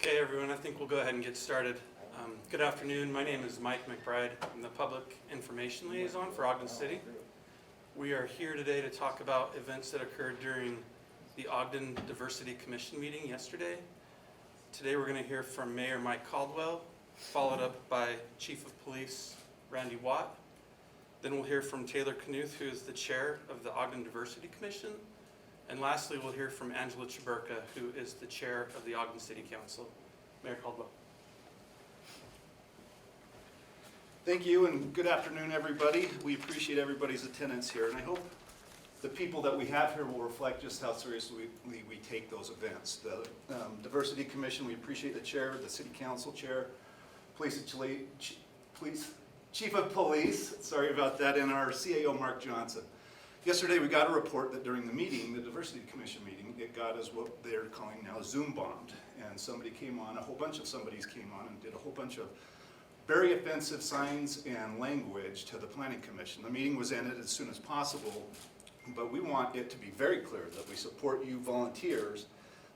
Okay, everyone, I think we'll go ahead and get started. Good afternoon. My name is Mike McBride. I'm the Public Information Liaison for Ogden City. We are here today to talk about events that occurred during the Ogden Diversity Commission meeting yesterday. Today we're going to hear from Mayor Mike Caldwell, followed up by Chief of Police Randy Watt. Then we'll hear from Taylor Knuth, who is the chair of the Ogden Diversity Commission. And lastly, we'll hear from Angela Chaburka, who is the chair of the Ogden City Council. Mayor Caldwell. Thank you, and good afternoon, everybody. We appreciate everybody's attendance here, and I hope the people that we have here will reflect just how seriously we take those events. The Diversity Commission, we appreciate the chair, the City Council chair, Chief of Police, sorry about that, and our CAO, Mark Johnson. Yesterday, we got a report that during the meeting, the Diversity Commission meeting, it got us what they're calling now Zoom bombed. And somebody came on, a whole bunch of somebodies came on and did a whole bunch of very offensive signs and language to the Planning Commission. The meeting was ended as soon as possible, but we want it to be very clear that we support you volunteers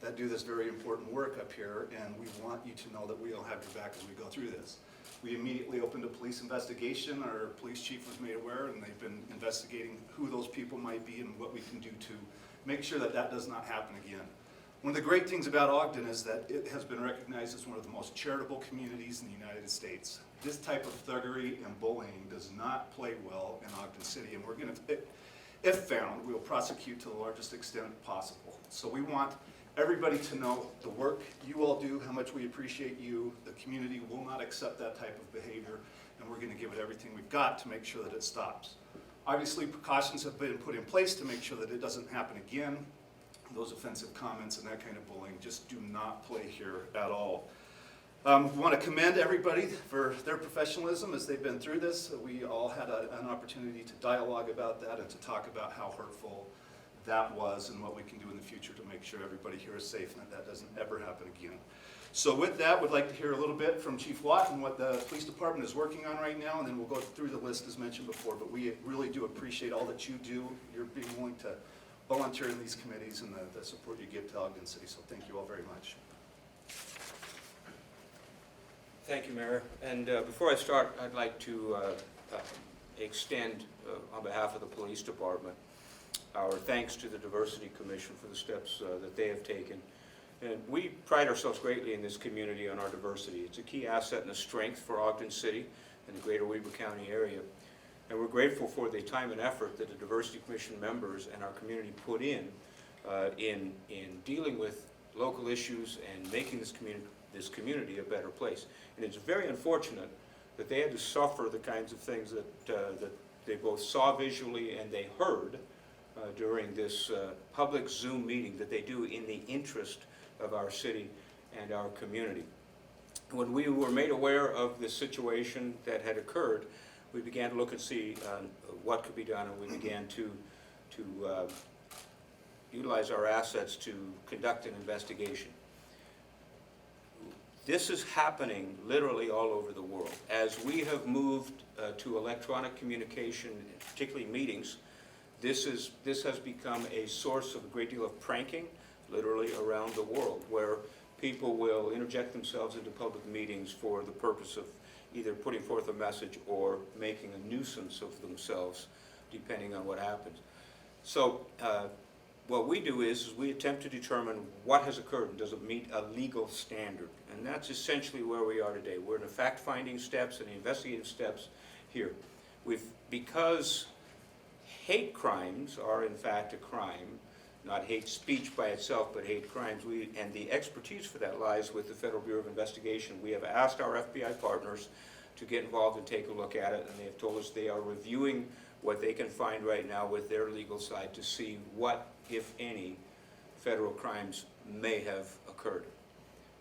that do this very important work up here, and we want you to know that we'll have your back as we go through this. We immediately opened a police investigation. Our police chief was made aware, and they've been investigating who those people might be and what we can do to make sure that that does not happen again. One of the great things about Ogden is that it has been recognized as one of the most charitable communities in the United States. This type of thuggery and bullying does not play well in Ogden City, and we're going to, if found, we'll prosecute to the largest extent possible. So we want everybody to know the work you all do, how much we appreciate you. The community will not accept that type of behavior, and we're going to give it everything we've got to make sure that it stops. Obviously, precautions have been put in place to make sure that it doesn't happen again. Those offensive comments and that kind of bullying just do not play here at all. We want to commend everybody for their professionalism as they've been through this. We all had an opportunity to dialogue about that and to talk about how hurtful that was and what we can do in the future to make sure everybody here is safe and that doesn't ever happen again. So with that, we'd like to hear a little bit from Chief Watt and what the police department is working on right now, and then we'll go through the list as mentioned before. But we really do appreciate all that you do. You're being willing to volunteer in these committees and the support you give to Ogden City. So thank you all very much. Thank you, Mayor. And before I start, I'd like to extend, on behalf of the police department, our thanks to the Diversity Commission for the steps that they have taken. And we pride ourselves greatly in this community on our diversity. It's a key asset and a strength for Ogden City and the greater Weber County area. And we're grateful for the time and effort that the Diversity Commission members and our community put in dealing with local issues and making this community a better place. And it's very unfortunate that they had to suffer the kinds of things that they both saw visually and they heard during this public Zoom meeting that they do in the interest of our city and our community. When we were made aware of the situation that had occurred, we began to look and see what could be done, and we began to utilize our assets to conduct an investigation. This is happening literally all over the world. As we have moved to electronic communication, particularly meetings, this has become a source of a great deal of pranking, literally around the world, where people will interject themselves into public meetings for the purpose of either putting forth a message or making a nuisance of themselves, depending on what happens. So what we do is we attempt to determine what has occurred and does it meet a legal standard. And that's essentially where we are today. We're in the fact-finding steps and the investigative steps here. Because hate crimes are in fact a crime, not hate speech by itself, but hate crimes, and the expertise for that lies with the Federal Bureau of Investigation. We have asked our FBI partners to get involved and take a look at it, and they have told us they are reviewing what they can find right now with their legal side to see what, if any, federal crimes may have occurred.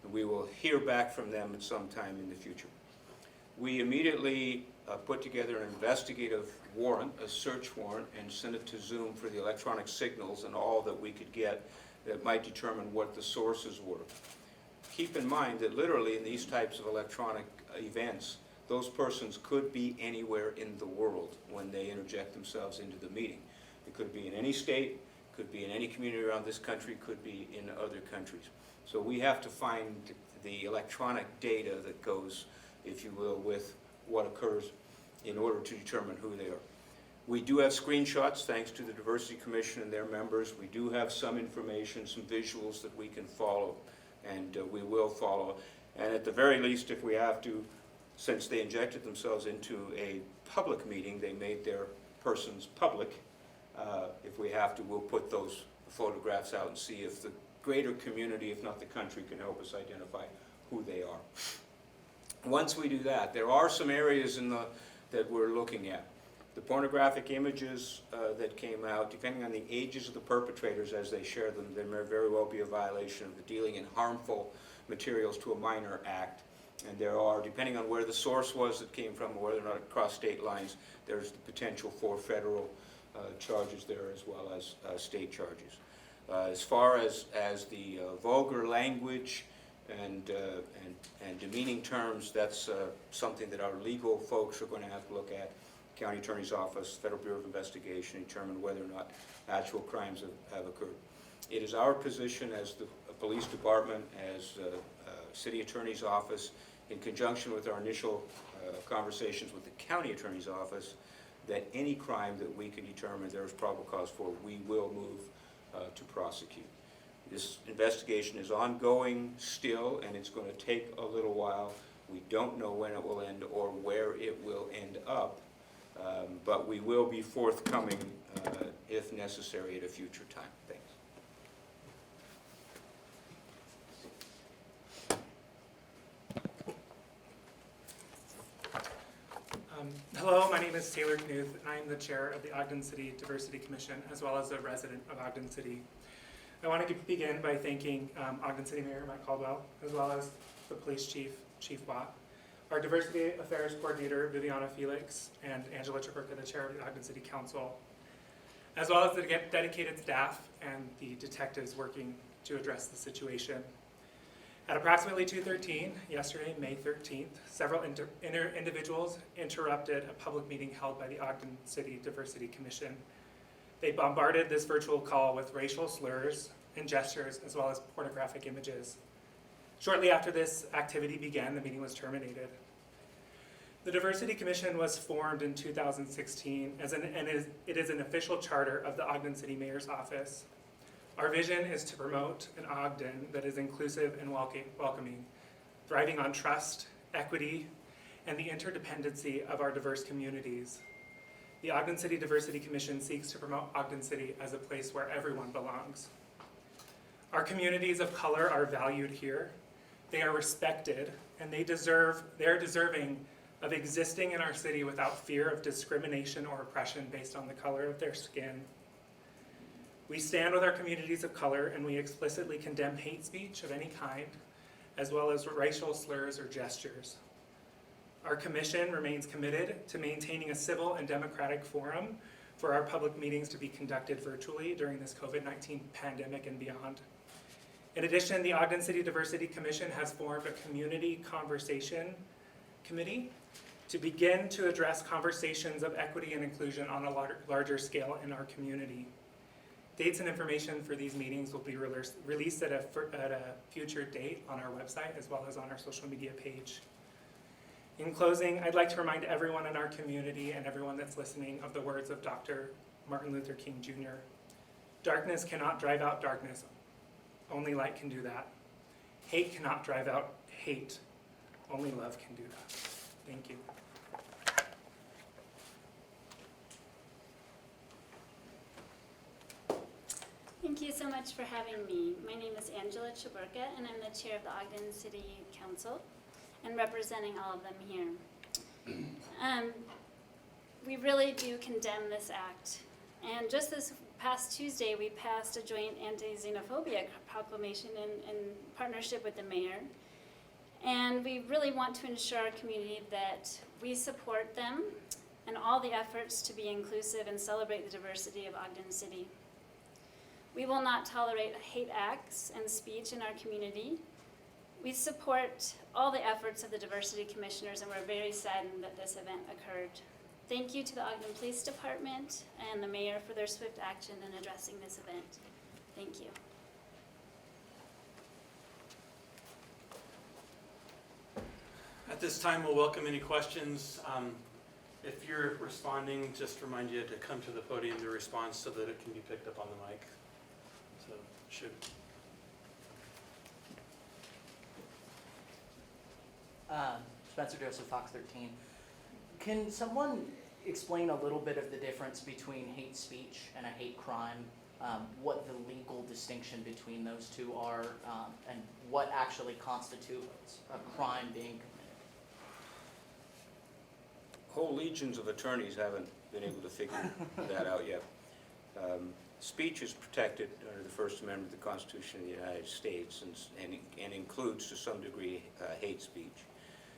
And we will hear back from them at some time in the future. We immediately put together an investigative warrant, a search warrant, and sent it to Zoom for the electronic signals and all that we could get that might determine what the sources were. Keep in mind that literally in these types of electronic events, those persons could be anywhere in the world when they interject themselves into the meeting. It could be in any state, Could be in any community around this country, could be in other countries. So we have to find the electronic data that goes, if you will, with what occurs in order to determine who they are. We do have screenshots, thanks to the Diversity Commission and their members. We do have some information, some visuals that we can follow, and we will follow. And at the very least, if we have to, since they injected themselves into a public meeting, they made their persons public. If we have to, we'll put those photographs out and see if the greater community, if not the country, can help us identify who they are. Once we do that, there are some areas that we're looking at. The pornographic images that came out, depending on the ages of the perpetrators as they share them, there may very well be a violation of the Dealing in Harmful Materials to a Minor Act. And there are, depending on where the source was that came from, or whether or not it crossed state lines, there's the potential for federal charges there as well as state charges. As far as the vulgar language and demeaning terms, that's something that our legal folks are going to have to look at. County Attorney's Office, Federal Bureau of Investigation, determine whether or not actual crimes have occurred. It is our position as the police department, as City Attorney's Office, in conjunction with our initial conversations with the County Attorney's Office, that any crime that we can determine there is probable cause for, we will move to prosecute. This investigation is ongoing still, and it's going to take a little while. We don't know when it will end or where it will end up, but we will be forthcoming if necessary at a future time. Thanks. Hello, my name is Taylor Knuth, and I am the chair of the Ogden City Diversity Commission, as well as a resident of Ogden City. I want to begin by thanking Ogden City Mayor Mike Caldwell, as well as the police chief, Chief Watt, our Diversity Affairs Coordinator, Viviana Felix, and Angela Chaburka, the chair of the Ogden City Council, as well as the dedicated staff and the detectives working to address the situation. At approximately 2:13, yesterday, May 13th, several individuals interrupted a public meeting held by the Ogden City Diversity Commission. They bombarded this virtual call with racial slurs and gestures, as well as pornographic images. Shortly after this activity began, the meeting was terminated. The Diversity Commission was formed in 2016, it is an official charter of the Ogden City Mayor's Office. Our vision is to promote an Ogden that is inclusive and welcoming, thriving on trust, equity, and the interdependency of our diverse communities. The Ogden City Diversity Commission seeks to promote Ogden City as a place where everyone belongs. Our communities of color are valued here. They are respected, and they are deserving of existing in our city without fear of discrimination or oppression based on the color of their skin. We stand with our communities of color, and we explicitly condemn hate speech of any kind, as well as racial slurs or gestures. Our commission remains committed to maintaining a civil and democratic forum for our public meetings to be conducted virtually during this COVID-19 pandemic and beyond. In addition, the Ogden City Diversity Commission has formed a community conversation committee to begin to address conversations of equity and inclusion on a larger scale in our community. Dates and information for these meetings will be released at a future date on our website, as well as on our social media page. In closing, I'd like to remind everyone in our community and everyone that's listening of the words of Dr. Martin Luther King Jr. Darkness cannot drive out darkness. Only light can do that. Hate cannot drive out hate. Only love can do that. Thank you. Thank you so much for having me. My name is Angela Chaburka, and I'm the chair of the Ogden City Council and representing all of them here. We really do condemn this act. And just this past Tuesday, we passed a joint anti-xenophobia proclamation in partnership with the mayor. And we really want to ensure our community that we support them and all the efforts to be inclusive and celebrate the diversity of Ogden City. We will not tolerate hate acts and speech in our community. We support all the efforts of the diversity commissioners, and we're very saddened that this event occurred. Thank you to the Ogden Police Department and the mayor for their swift action in addressing this event. Thank you. At this time, we'll welcome any questions. If you're responding, just remind you to come to the podium to respond so that it can be picked up on the mic. So, should. Spencer Joseph, Fox 13. Can someone explain a little bit of the difference between hate speech and a hate crime, what the legal distinction between those two are, and what actually constitutes a crime being committed? Whole legions of attorneys haven't been able to figure that out yet. Speech is protected under the First Amendment of the Constitution of the United States and includes to some degree hate speech.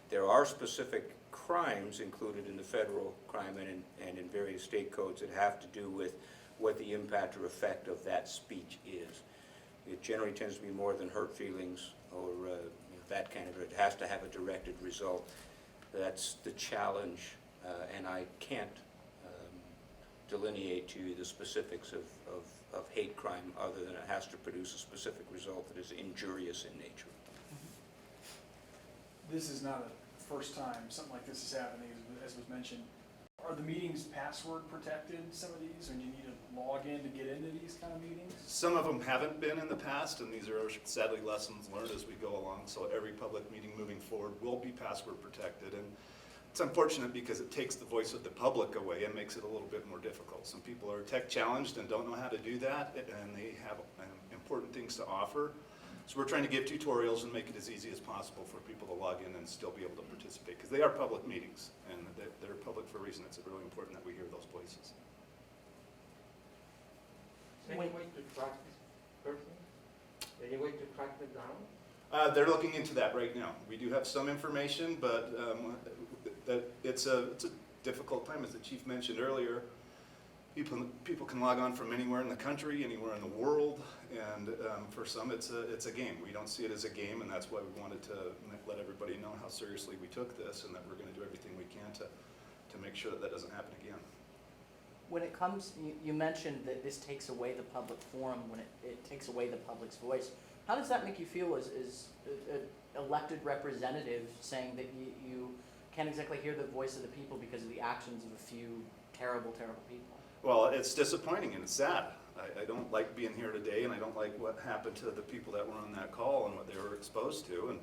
There are specific crimes included in the federal crime and in various state codes that have to do with what the impact or effect of that speech is. It generally tends to be more than hurt feelings or that kind of, it has to have a directed result. That's the challenge, and I can't delineate to you the specifics of hate crime other than it has to produce a specific result that is injurious in nature. This is not a first time something like this is happening, as was mentioned. Are the meetings password protected, some of these, or do you need to log in to get into these kind of meetings? Some of them haven't been in the past, and these are sadly lessons learned as we go along. So every public meeting moving forward will be password protected. And it's unfortunate because it takes the voice of the public away and makes it a little bit more difficult. Some people are tech challenged and don't know how to do that, and they have important things to offer. So we're trying to give tutorials and make it as easy as possible for people to log in and still be able to participate, because they are public meetings, and they're public for a reason. It's really important that we hear those voices. Any way to track this person? Any way to track them down? They're looking into that right now. We do have some information, but it's a difficult time, as the chief mentioned earlier. People can log on from anywhere in the country, anywhere in the world, and for some it's a game. We don't see it as a game, and that's why we wanted to let everybody know how seriously we took this, and that we're going to do everything we can to make sure that doesn't happen again. When it comes, you mentioned that this takes away the public forum, when it takes away the public's voice. How does that make you feel as an elected representative, saying that you can't exactly hear the voice of the people because of the actions of a few terrible, terrible people? Well, it's disappointing and it's sad. I don't like being here today, and I don't like what happened to the people that were on that call and what they were exposed to. And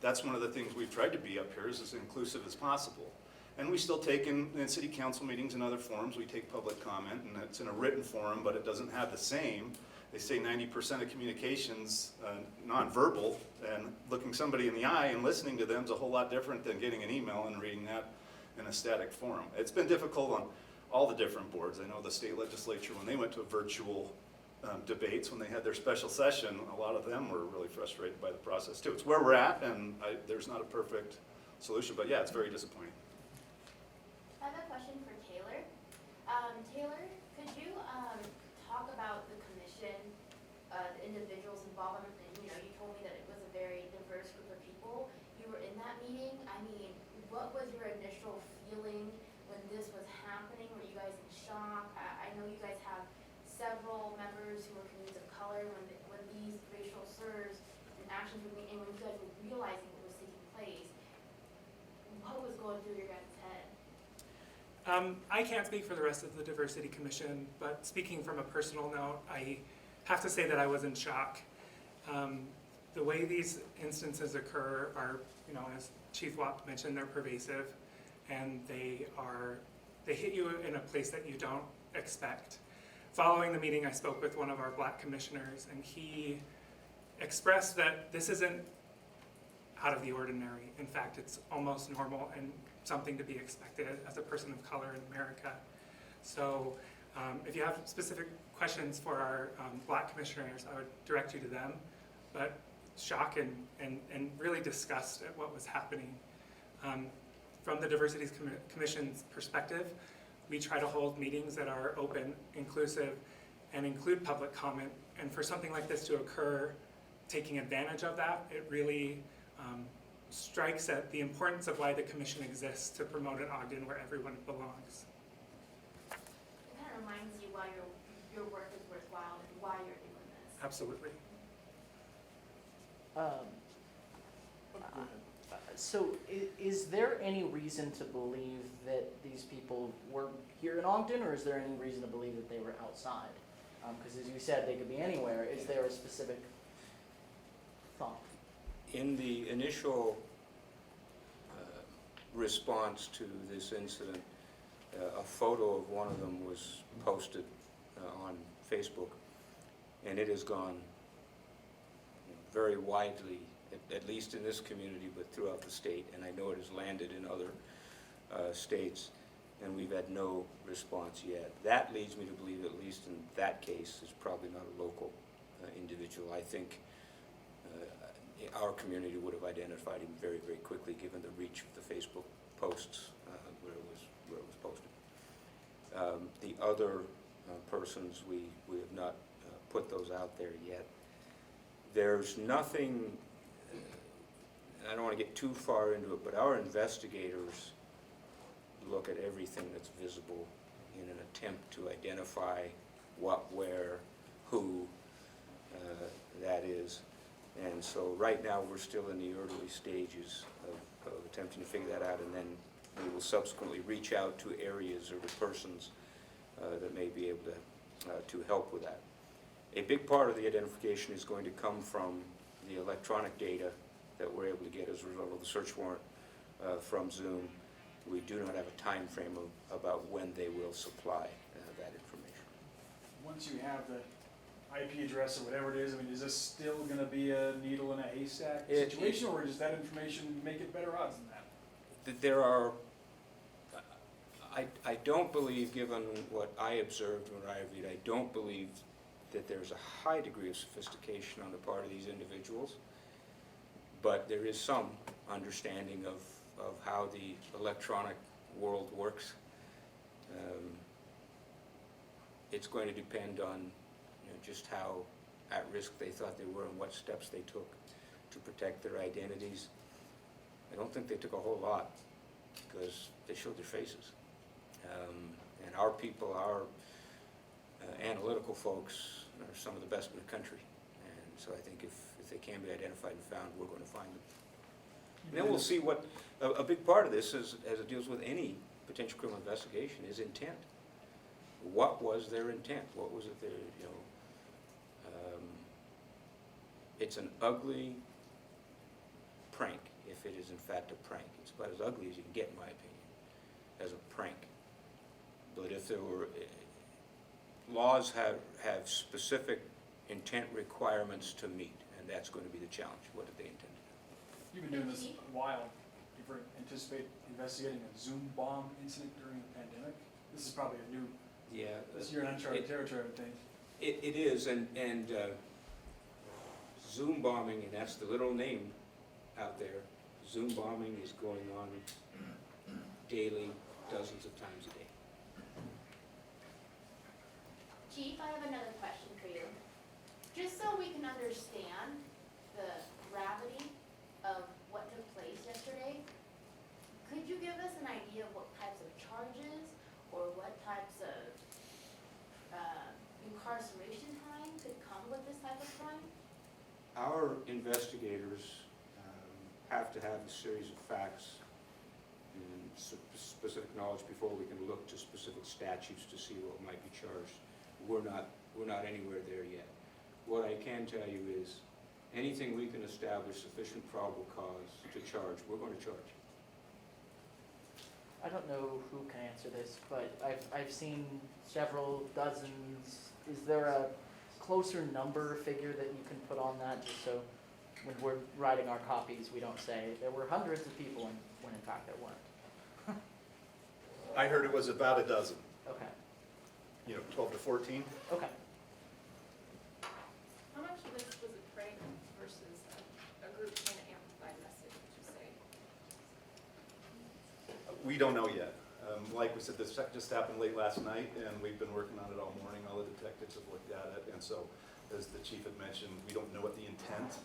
that's one of the things we've tried to be up here, is as inclusive as possible. And we still take in city council meetings and other forums, we take public comment, and it's in a written forum, but it doesn't have the same. They say 90% of communications nonverbal, and looking somebody in the eye and listening to them is a whole lot different than getting an email and reading that in a static forum. It's been difficult on all the different boards. I know the state legislature, when they went to virtual debates, when they had their special session, a lot of them were really frustrated by the process too. It's where we're at, and there's not a perfect solution, but yeah, it's very disappointing. I have a question for Taylor. Taylor, could you talk about the commission, the individuals involved? You know, you told me that it was a very diverse group of people. You were in that meeting. I mean, what was your initial feeling when this was happening? Were you guys in shock? I know you guys have several members who are communities of color. When these racial slurs and actions were being, and when you guys were realizing what was taking place, what was going through your guys' head? I can't speak for the rest of the Diversity Commission, but speaking from a personal note, I have to say that I was in shock. The way these instances occur are, you know, as Chief Watt mentioned, they're pervasive, and they hit you in a place that you don't expect. Following the meeting, I spoke with one of our Black commissioners, and he expressed that this isn't out of the ordinary. In fact, it's almost normal and something to be expected as a person of color in America. So if you have specific questions for our Black commissioners, I would direct you to them. But shock and really disgust at what was happening. From the Diversity Commission's perspective, we try to hold meetings that are open, inclusive, and include public comment. And for something like this to occur, taking advantage of that, it really strikes at the importance of why the commission exists to promote an Ogden where everyone belongs. It kind of reminds you why your work is worthwhile and why you're doing this. Absolutely. So is there any reason to believe that these people were here in Ogden, or is there any reason to believe that they were outside? Because as you said, they could be anywhere. Is there a specific thought? In the initial response to this incident, a photo of one of them was posted on Facebook, and it has gone very widely, at least in this community, but throughout the state, and I know it has landed in other states, and we've had no response yet. That leads me to believe, at least in that case, is probably not a local individual. I think our community would have identified him very, very quickly, given the reach of the Facebook posts where it was posted. The other persons, we have not put those out there yet. There's nothing, I don't want to get too far into it, but our investigators look at everything that's visible in an attempt to identify what, where, who that is. And so right now we're still in the early stages of attempting to figure that out, and then we will subsequently reach out to areas or to persons that may be able to help with that. A big part of the identification is going to come from the electronic data that we're able to get as a result of the search warrant from Zoom. We do not have a time frame about when they will supply that information. Once you have the IP address or whatever it is, I mean, is this still gonna be a needle in a haystack situation, or does that information make it better odds than that? There are, I don't believe, given what I observed when I reviewed, I don't believe that there's a high degree of sophistication on the part of these individuals, but there is some understanding of how the electronic world works. It's going to depend on just how at risk they thought they were and what steps they took to protect their identities. I don't think they took a whole lot because they showed their faces. And our people, our analytical folks are some of the best in the country. And so I think if they can be identified and found, we're going to find them. And then we'll see what, a big part of this is, as it deals with any potential criminal investigation, is intent. What was their intent? What was it their, it's an ugly prank, if it is in fact a prank. It's about as ugly as you can get, in my opinion, as a prank. But if there were, laws have specific intent requirements to meet, and that's going to be the challenge. What did they intend to do? You've been doing this a while. Do you ever anticipate investigating a Zoom bomb incident during the pandemic? This is probably a new, you're in uncharted territory, I would think. It is, and Zoom bombing, and that's the literal name out there, Zoom bombing is going on daily, dozens of times a day. Chief, I have another question for you. Just so we can understand the gravity of what took place yesterday, could you give us an idea of what types of charges or what types of incarceration time could come with this type of crime? Our investigators have to have a series of facts and specific knowledge before we can look to specific statutes to see what might be charged. We're not anywhere there yet. What I can tell you is anything we can establish sufficient probable cause to charge, we're going to charge. I don't know who can answer this, but I've seen several dozens. Is there a closer number figure that you can put on that, just so when we're writing our copies, we don't say there were hundreds of people when in fact there weren't? I heard it was about a dozen, Okay, 12 to 14. okay. How much of this was a prank versus a group trying to amplify a message, would you say? We don't know yet. Like we said, this just happened late last night, and we've been working on it all morning. All the detectives have looked at it, and so, as the chief had mentioned, we don't know what the intent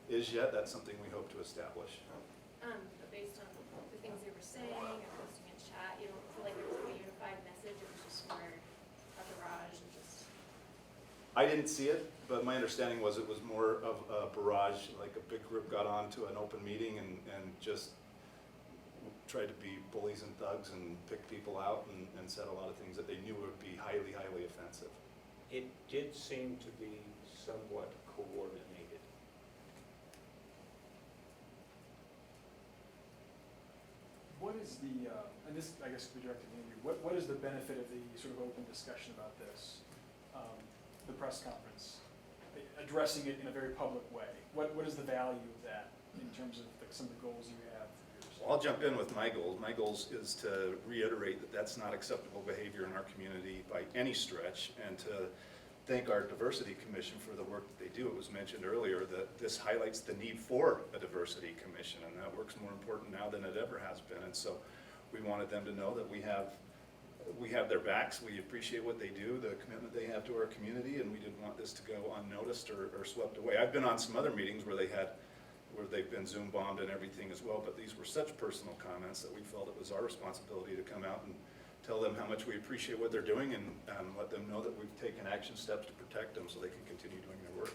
is yet. That's something we hope to establish. But based on the things they were saying and posting in chat, you don't feel like there was a unified message, it was just more a barrage and just. I didn't see it, but my understanding was it was more of a barrage, like a big group got on to an open meeting and just tried to be bullies and thugs and pick people out and said a lot of things that they knew would be highly, highly offensive. It did seem to be somewhat coordinated. What is the, and this, I guess, could be directed to you, what is the benefit of the sort of open discussion about this? The press conference, addressing it in a very public way? What is the value of that in terms of some of the goals you have for yours? Well, I'll jump in with my goals. My goals is to reiterate that that's not acceptable behavior in our community by any stretch, and to thank our Diversity Commission for the work that they do. It was mentioned earlier that this highlights the need for a Diversity Commission, and that work's more important now than it ever has been. And so we wanted them to know that we have their backs. We appreciate what they do, the commitment they have to our community, and we didn't want this to go unnoticed or swept away. I've been on some other meetings where they've been Zoom bombed and everything as well, but these were such personal comments that we felt it was our responsibility to come out and tell them how much we appreciate what they're doing and let them know that we've taken action steps to protect them so they can continue doing their work.